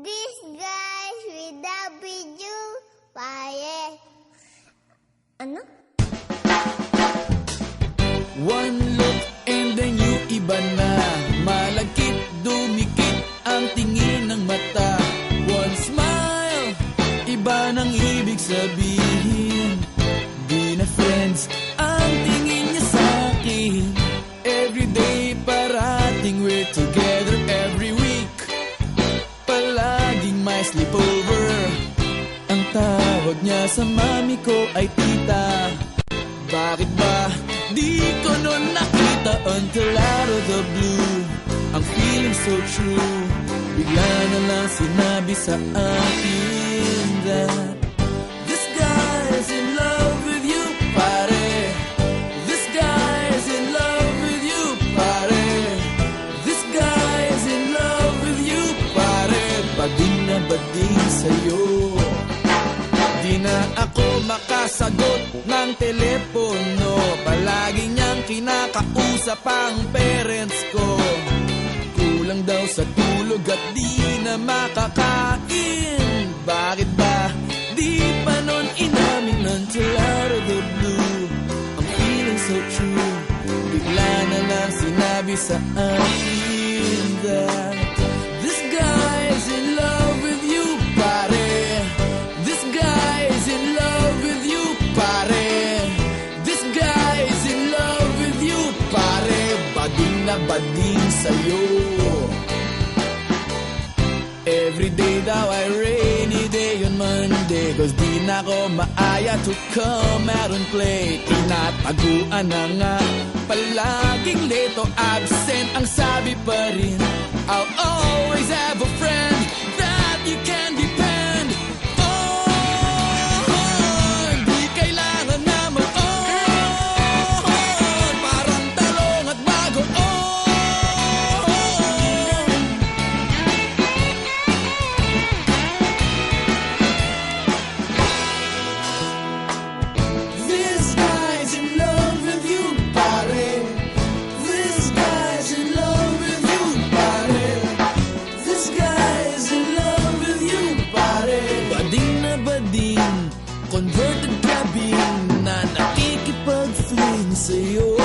This guys without video, pare. Ano? One look and then you iba na. Malagkit, dumikit ang tingin ng mata. One smile, iba nang ibig sabihin. Di na friends ang tingin niya sa'kin. Everyday parating we're together every week. Palaging may sleepover. Ang tawag niya sa mami ko ay tita. Bakit ba di ko nun nakita until out of the blue? Ang feeling so true. Bigla na lang sinabi sa akin that this guy's in love with you, pare. This guy's in love with you, pare. This guy's in love with you, pare. Bading na bading sa'yo. Di na ako makasagot ng telepono. Palagi niyang kinakausap ang parents ko. Kulang daw sa tulog at di na makakain. Bakit ba di pa nun inamin until out of the blue? I'm feeling so true. Bigla na lang sinabi sa akin that this guy's in love with you, pare. This guy's in love with you, pare. This guy's in love with you, pare. Bading na bading sa'yo. Everyday daw ay rainy day on Monday, cause di na ako maaya to come out and play. Tinataguan na nga, palaging late o absent. Ang sabi pa rin, I'll always have a friend that you can depend on. Di kailangan na mag-on, parang talong at bagoon. This guy's in love with you, pare. This guy's in love with you, pare. This guy's in love with you, pare. Bading na bading, converted cabin na nakikipag-fling sa'yo.